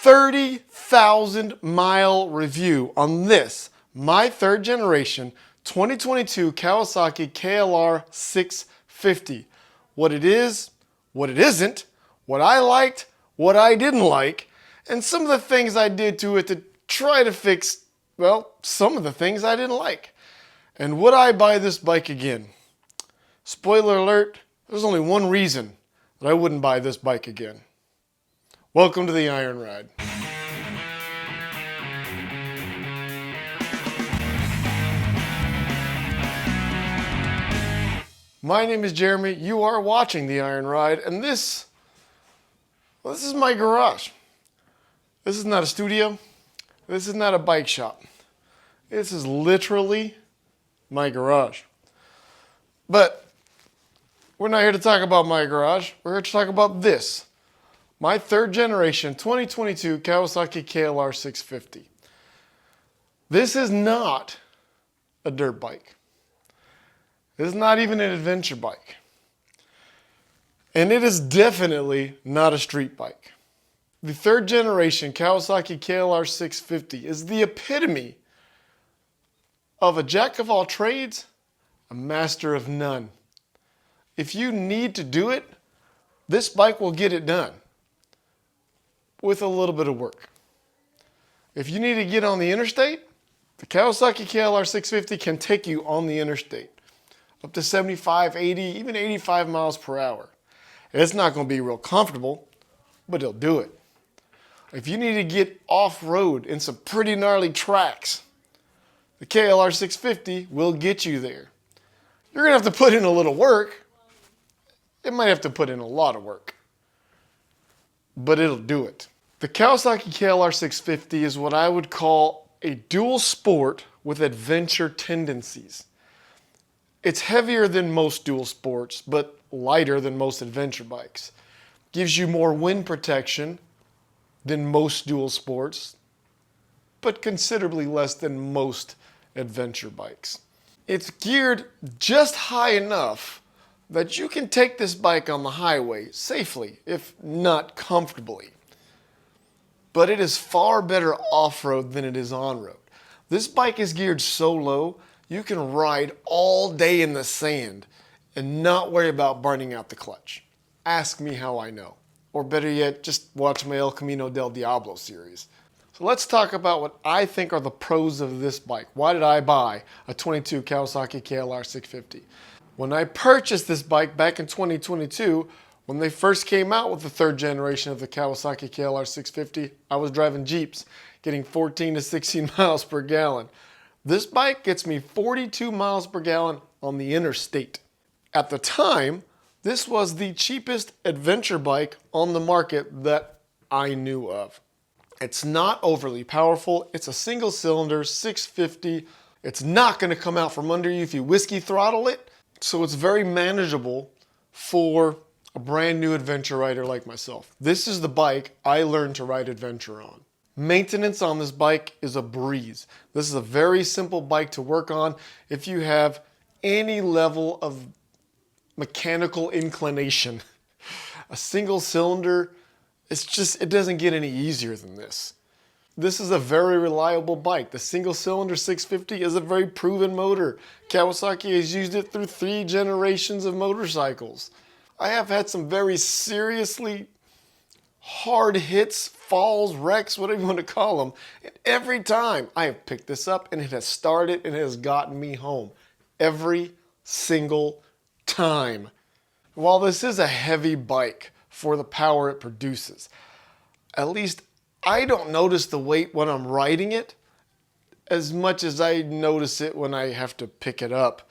30,000 mile review on this, my third generation 2022 Kawasaki KLR 650. What it is, what it isn't, what I liked, what I didn't like, and some of the things I did to it to try to fix, well, some of the things I didn't like. And would I buy this bike again? Spoiler alert, there's only one reason that I wouldn't buy this bike again. Welcome to the Iron Ride. My name is Jeremy, you are watching the Iron Ride, and this is my garage. This is not a studio, this is not a bike shop. This is literally my garage. But we're not here to talk about my garage, we're here to talk about this. My third generation 2022 Kawasaki KLR 650. This is not a dirt bike. This is not even an adventure bike. And it is definitely not a street bike. The third generation Kawasaki KLR 650 is the epitome of a jack of all trades, a master of none. If you need to do it, this bike will get it done with a little bit of work. If you need to get on the interstate, the Kawasaki KLR 650 can take you on the interstate up to 75, 80, even 85 miles per hour. It's not going to be real comfortable, but it'll do it. If you need to get off-road in some pretty gnarly tracks, the KLR 650 will get you there. You're going to have to put in a little work. It might have to put in a lot of work, but it'll do it. The Kawasaki KLR 650 is what I would call a dual sport with adventure tendencies. It's heavier than most dual sports, but lighter than most adventure bikes. Gives you more wind protection than most dual sports, but considerably less than most adventure bikes. It's geared just high enough that you can take this bike on the highway safely, if not comfortably. But it is far better off-road than it is on-road. This bike is geared so low, you can ride all day in the sand and not worry about burning out the clutch. Ask me how I know. Or better yet, just watch my El Camino del Diablo series. So let's talk about what I think are the pros of this bike. Why did I buy a 22 Kawasaki KLR 650? When I purchased this bike back in 2022, when they first came out with the third generation of the Kawasaki KLR 650, I was driving Jeeps, getting 14 to 16 miles per gallon. This bike gets me 42 miles per gallon on the interstate. At the time, this was the cheapest adventure bike on the market that I knew of. It's not overly powerful. It's a single cylinder, 650. It's not going to come out from under you if you whiskey throttle it. So it's very manageable for a brand new adventure rider like myself. This is the bike I learned to ride adventure on. Maintenance on this bike is a breeze. This is a very simple bike to work on if you have any level of mechanical inclination. A single cylinder, it doesn't get any easier than this. This is a very reliable bike. The single cylinder 650 is a very proven motor. Kawasaki has used it through 3 generations of motorcycles. I have had some very seriously hard hits, falls, wrecks, whatever you want to call them. And every time I have picked this up and it has started and it has gotten me home. Every single time. While this is a heavy bike for the power it produces, at least I don't notice the weight when I'm riding it as much as I notice it when I have to pick it up,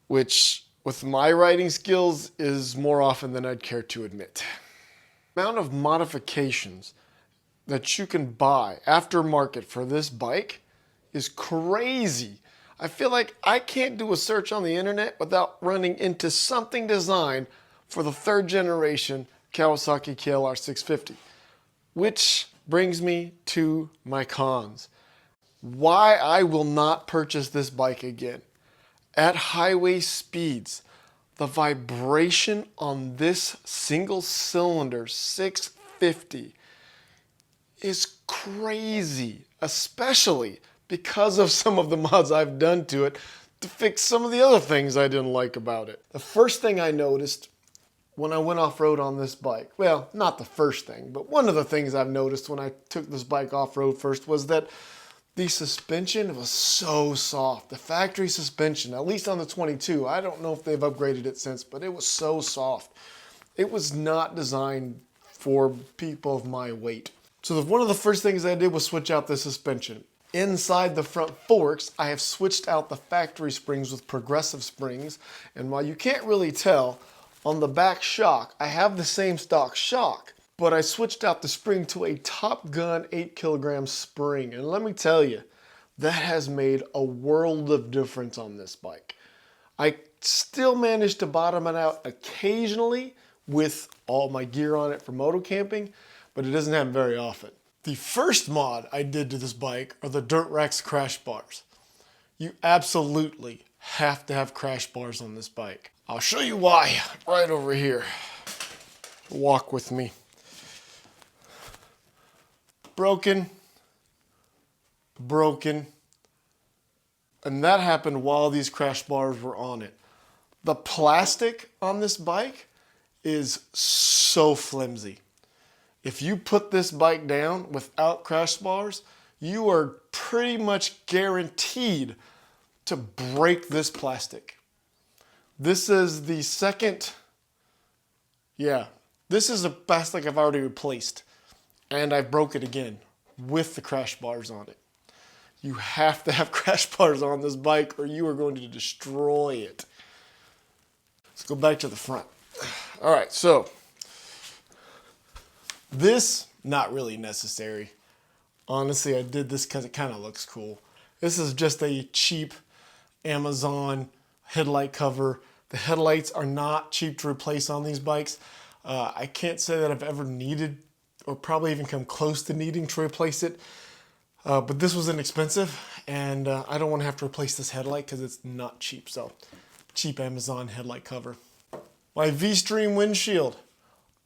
which with my riding skills is more often than I'd care to admit. The amount of modifications that you can buy aftermarket for this bike is crazy. I feel like I can't do a search on the internet without running into something designed for the third generation Kawasaki KLR 650. Which brings me to my cons. Why I will not purchase this bike again. At highway speeds, the vibration on this single cylinder 650 is crazy, especially because of some of the mods I've done to it to fix some of the other things I didn't like about it. The first thing I noticed when I went off-road on this bike, well, not the first thing, but one of the things I've noticed when I took this bike off-road first was that the suspension was so soft. The factory suspension, at least on the 22, I don't know if they've upgraded it since, but it was so soft. It was not designed for people of my weight. So one of the first things I did was switch out the suspension. Inside the front forks, I have switched out the factory springs with progressive springs. And while you can't really tell, on the back shock, I have the same stock shock, but I switched out the spring to a Top Gun 8 kg spring. And let me tell you, that has made a world of difference on this bike. I still manage to bottom it out occasionally with all my gear on it for moto camping, but it doesn't happen very often. The first mod I did to this bike are the Dirt Rex crash bars. You absolutely have to have crash bars on this bike. I'll show you why right over here. Walk with me. Broken, and that happened while these crash bars were on it. The plastic on this bike is so flimsy. If you put this bike down without crash bars, you are pretty much guaranteed to break this plastic. This is the second, this is a plastic I've already replaced, and I broke it again with the crash bars on it. You have to have crash bars on this bike or you are going to destroy it. Let's go back to the front. All right, so this, not really necessary. Honestly, I did this because it kind of looks cool. This is just a cheap Amazon headlight cover. The headlights are not cheap to replace on these bikes. I can't say that I've ever needed or probably even come close to needing to replace it. But this was inexpensive and I don't want to have to replace this headlight because it's not cheap. So cheap Amazon headlight cover. My V-Stream windshield.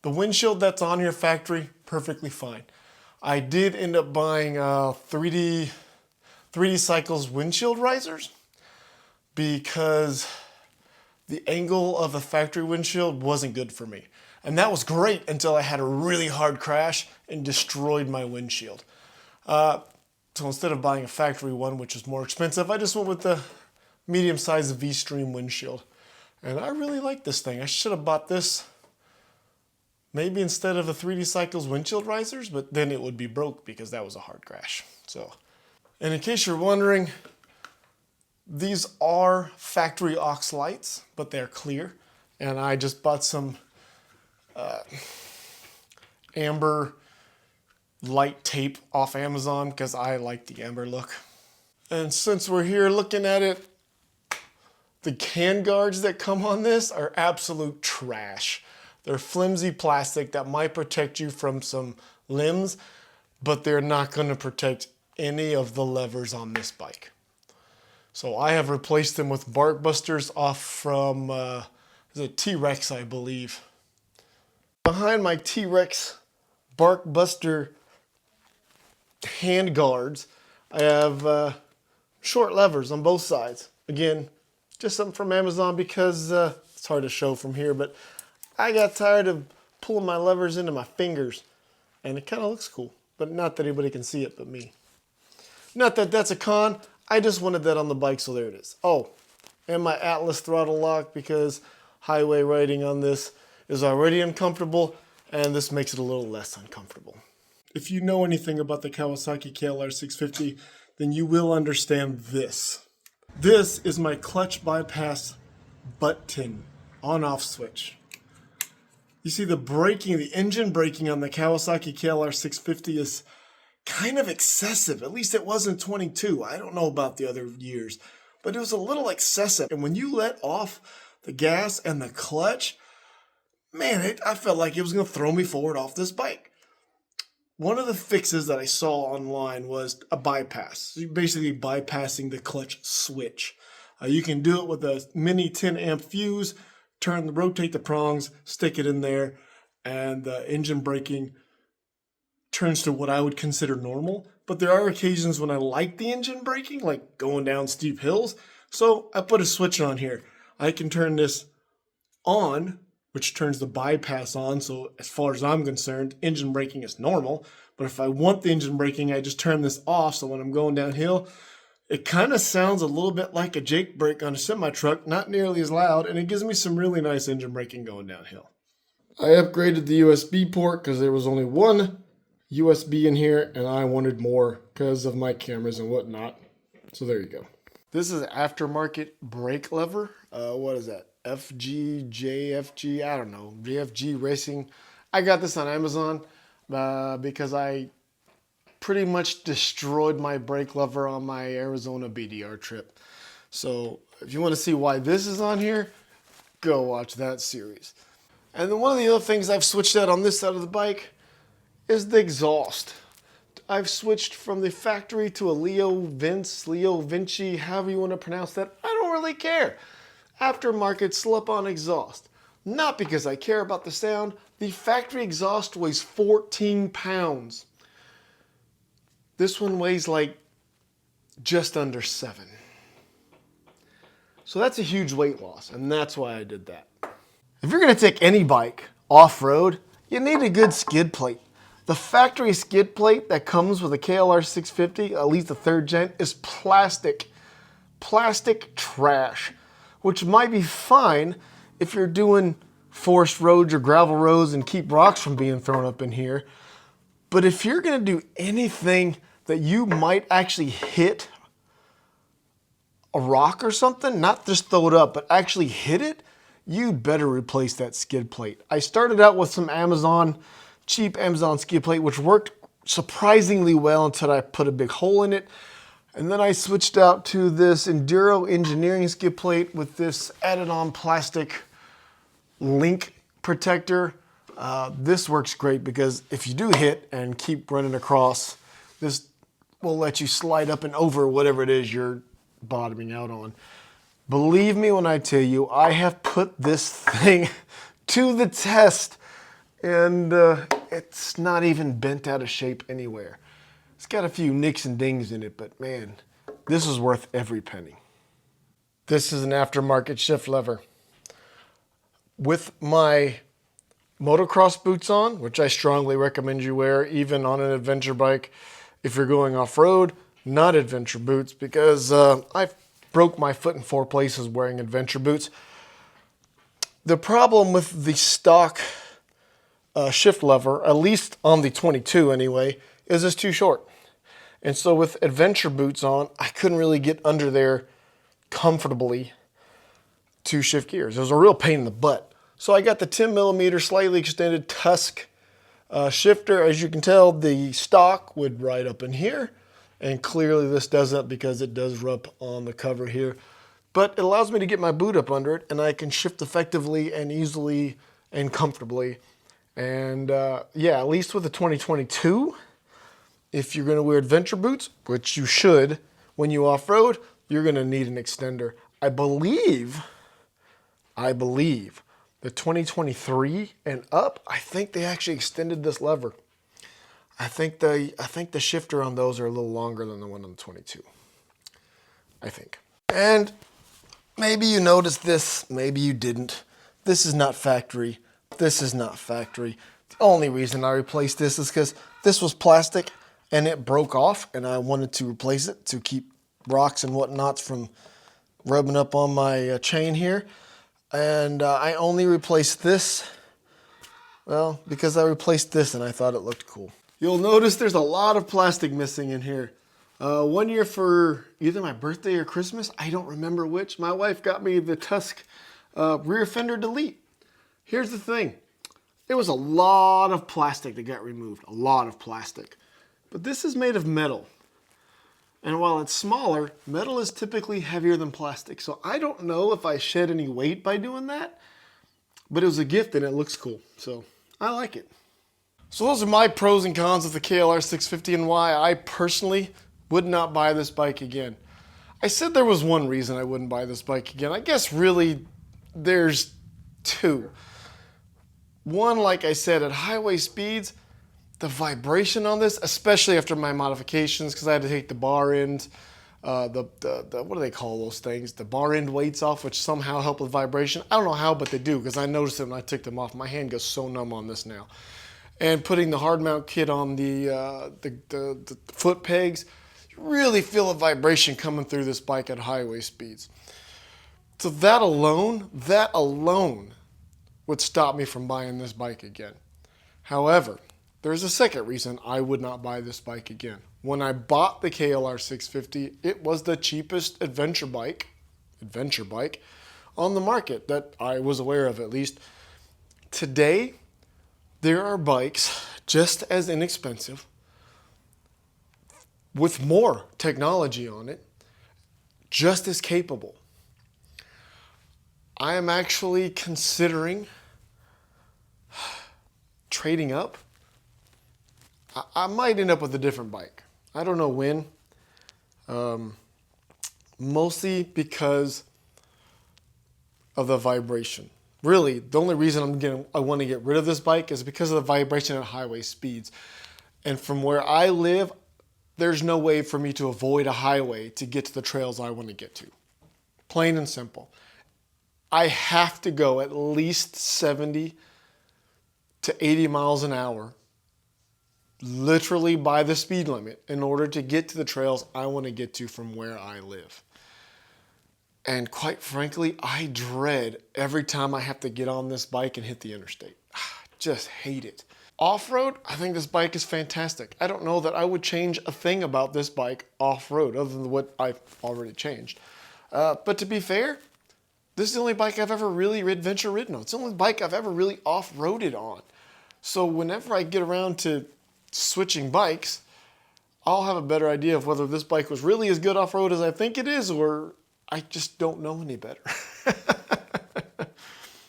The windshield that's on here factory, perfectly fine. I did end up buying 3D Cycles windshield risers because the angle of a factory windshield wasn't good for me. And that was great until I had a really hard crash and destroyed my windshield. So instead of buying a factory one, which is more expensive, I just went with the medium-sized V-Stream windshield. And I really like this thing. I should have bought this maybe instead of the 3D Cycles windshield risers, but then it would be broke because that was a hard crash. So, and in case you're wondering, these are factory aux lights, but they're clear. And I just bought some amber light tape off Amazon because I like the amber look. And since we're here looking at it, the can guards that come on this are absolute trash. They're flimsy plastic that might protect you from some limbs, but they're not going to protect any of the levers on this bike. So I have replaced them with bark busters off from is it T-Rex, I believe. Behind my T-Rex bark buster hand guards, I have short levers on both sides. Again, just something from Amazon because it's hard to show from here, but I got tired of pulling my levers into my fingers and it kind of looks cool, but not that anybody can see it but me. Not that that's a con, I just wanted that on the bike, so there it is. Oh, and my Atlas throttle lock because highway riding on this is already uncomfortable and this makes it a little less uncomfortable. If you know anything about the Kawasaki KLR 650, then you will understand this. This is my clutch bypass button on-off switch. You see the braking, the engine braking on the Kawasaki KLR 650 is kind of excessive. At least it was in 22. I don't know about the other years, but it was a little excessive. And when you let off the gas and the clutch, man, I felt like it was going to throw me forward off this bike. One of the fixes that I saw online was a bypass. You're basically bypassing the clutch switch. You can do it with a mini 10 amp fuse, rotate the prongs, stick it in there, and the engine braking turns to what I would consider normal, but there are occasions when I like the engine braking, like going down steep hills. So I put a switch on here. I can turn this on, which turns the bypass on. So as far as I'm concerned, engine braking is normal. But if I want the engine braking, I just turn this off. So when I'm going downhill, it kind of sounds a little bit like a Jake brake on a semi-truck, not nearly as loud, and it gives me some really nice engine braking going downhill. I upgraded the USB port because there was only one USB in here, and I wanted more because of my cameras and whatnot. So there you go. This is an aftermarket brake lever. What is that? JFG, I don't know. JFG Racing. I got this on Amazon because I pretty much destroyed my brake lever on my Arizona BDR trip. So if you want to see why this is on here, go watch that series. And then one of the other things I've switched out on this side of the bike is the exhaust. I've switched from the factory to a Leo Vinci, however you want to pronounce that. I don't really care. Aftermarket slip-on exhaust. Not because I care about the sound. The factory exhaust weighs 14 pounds. This one weighs like just under 7. So that's a huge weight loss, and that's why I did that. If you're going to take any bike off-road, you need a good skid plate. The factory skid plate that comes with a KLR 650, at least the 3rd gen, is plastic trash, which might be fine if you're doing forest roads or gravel roads and keep rocks from being thrown up in here. But if you're going to do anything that you might actually hit a rock or something, not just throw it up, but actually hit it, you'd better replace that skid plate. I started out with some cheap Amazon skid plate, which worked surprisingly well until I put a big hole in it. And then I switched out to this Enduro Engineering skid plate with this added on plastic link protector. This works great because if you do hit and keep running across, this will let you slide up and over whatever it is you're bottoming out on. Believe me when I tell you, I have put this thing to the test, and it's not even bent out of shape anywhere. It's got a few nicks and dings in it, but man, this is worth every penny. This is an aftermarket shift lever. With my motocross boots on, which I strongly recommend you wear, even on an adventure bike, if you're going off-road, not adventure boots, because I've broke my foot in 4 places wearing adventure boots. The problem with the stock shift lever, at least on the 22 anyway, is it's too short. And so with adventure boots on, I couldn't really get under there comfortably to shift gears. It was a real pain in the butt. So I got the 10 millimeter slightly extended Tusk shifter. As you can tell, the stock would ride up in here. And clearly this doesn't because it does rub on the cover here. But it allows me to get my boot up under it, and I can shift effectively and easily and comfortably. And yeah, at least with the 2022, if you're going to wear adventure boots, which you should when you off-road, you're going to need an extender. I believe the 2023 and up, I think they actually extended this lever. I think the shifter on those are a little longer than the one on the 22. I think. And maybe you noticed this, maybe you didn't. This is not factory. This is not factory. The only reason I replaced this is because this was plastic and it broke off, and I wanted to replace it to keep rocks and whatnots from rubbing up on my chain here. And I only replaced this, well, because I replaced this and I thought it looked cool. You'll notice there's a lot of plastic missing in here. One year for either my birthday or Christmas, I don't remember which, my wife got me the Tusk rear fender delete. Here's the thing. There was a lot of plastic that got removed, a lot of plastic. But this is made of metal. And while it's smaller, metal is typically heavier than plastic. So I don't know if I shed any weight by doing that, but it was a gift and it looks cool. So I like it. So those are my pros and cons of the KLR 650 and why I personally would not buy this bike again. I said there was one reason I wouldn't buy this bike again. I guess really there's two. One, like I said, at highway speeds, the vibration on this, especially after my modifications, because I had to take the bar end, what do they call those things? The bar end weights off, which somehow help with vibration. I don't know how, but they do, because I noticed it when I took them off. My hand goes so numb on this now. And putting the hard mount kit on the foot pegs, you really feel a vibration coming through this bike at highway speeds. So that alone would stop me from buying this bike again. However, there's a second reason I would not buy this bike again. When I bought the KLR 650, it was the cheapest adventure bike on the market that I was aware of, at least. Today, there are bikes just as inexpensive, with more technology on it, just as capable. I am actually considering trading up. I might end up with a different bike. I don't know when. Mostly because of the vibration. Really, the only reason I want to get rid of this bike is because of the vibration at highway speeds. And from where I live, there's no way for me to avoid a highway to get to the trails I want to get to. Plain and simple. I have to go at least 70 to 80 miles an hour, literally by the speed limit, in order to get to the trails I want to get to from where I live. And quite frankly, I dread every time I have to get on this bike and hit the interstate. I just hate it. Off-road, I think this bike is fantastic. I don't know that I would change a thing about this bike off-road other than what I've already changed. But to be fair, this is the only bike I've ever really adventure ridden on. It's the only bike I've ever really off-roaded on. So whenever I get around to switching bikes, I'll have a better idea of whether this bike was really as good off-road as I think it is, or I just don't know any better.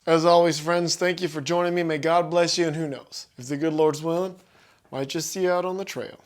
As always, friends, thank you for joining me. May God bless you, and who knows, if the good Lord's willing, might just see you out on the trail.